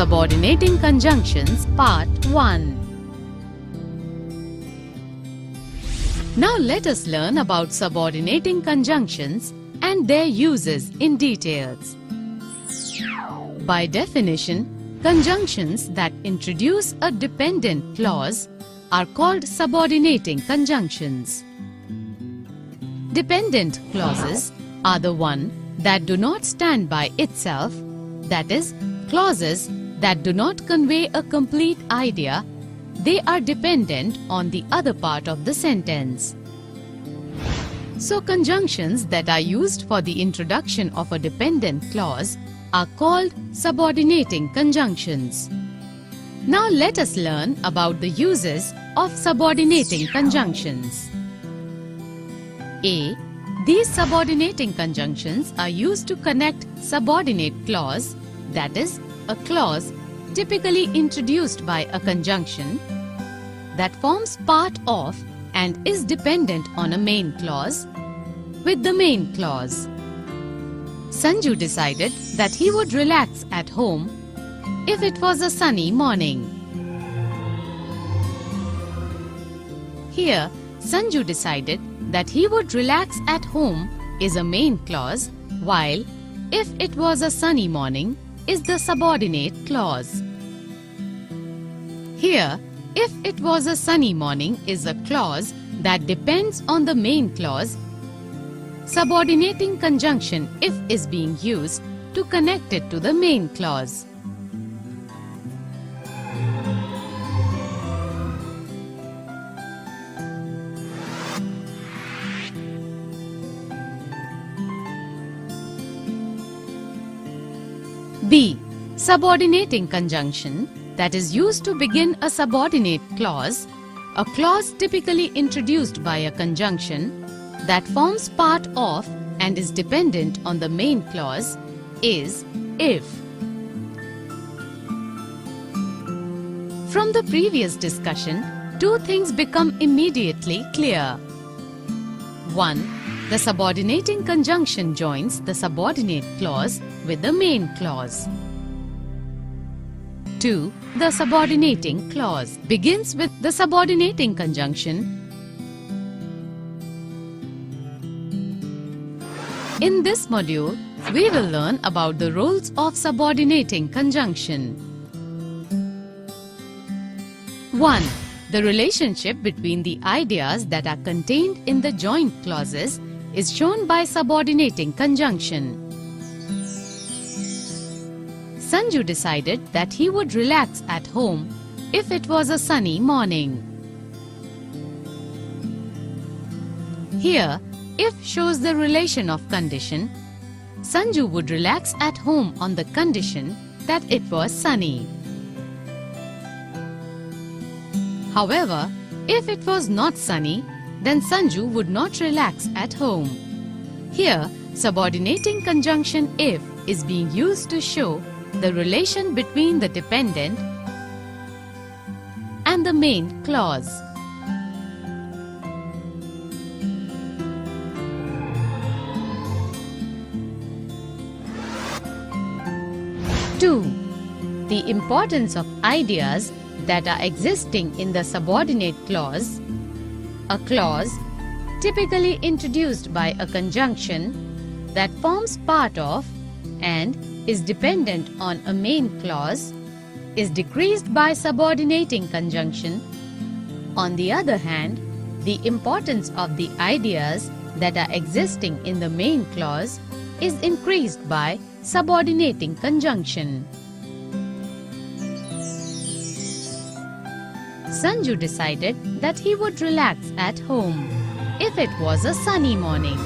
Subordinating conjunctions Part 1. Now let us learn about subordinating conjunctions and their uses in details. By definition, conjunctions that introduce a dependent clause are called subordinating conjunctions. Dependent clauses are the one that do not stand by itself, that is, clauses that do not convey a complete idea. They are dependent on the other part of the sentence. So conjunctions that are used for the introduction of a dependent clause are called subordinating conjunctions. Now let us learn about the uses of subordinating conjunctions. A. These subordinating conjunctions are used to connect subordinate clause, that is, a clause typically introduced by a conjunction that forms part of and is dependent on a main clause, with the main clause. Sanju decided that he would relax at home if it was a sunny morning. Here, Sanju decided that he would relax at home is a main clause, while if it was a sunny morning is the subordinate clause. Here, if it was a sunny morning is a clause that depends on the main clause. Subordinating conjunction if is being used to connect it to the main clause. B. Subordinating conjunction that is used to begin a subordinate clause, a clause typically introduced by a conjunction that forms part of and is dependent on the main clause, is if. From the previous discussion, two things become immediately clear. 1. The subordinating conjunction joins the subordinate clause with the main clause. 2. The subordinating clause begins with the subordinating conjunction. In this module, we will learn about the roles of subordinating conjunction. 1. The relationship between the ideas that are contained in the joint clauses is shown by subordinating conjunction. Sanju decided that he would relax at home if it was a sunny morning. Here, if shows the relation of condition. Sanju would relax at home on the condition that it was sunny. However, if it was not sunny, then Sanju would not relax at home. Here, subordinating conjunction if is being used to show the relation between the dependent and the main clause. Two. The importance of ideas that are existing in the subordinate clause. A clause, typically introduced by a conjunction that forms part of and is dependent on a main clause, is decreased by subordinating conjunction. On the other hand, the importance of the ideas that are existing in the main clause is increased by subordinating conjunction. Sanju decided that he would relax at home if it was a sunny morning.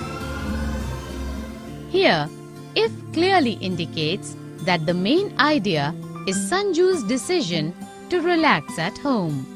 Here, if clearly indicates that the main idea is Sanju's decision to relax at home.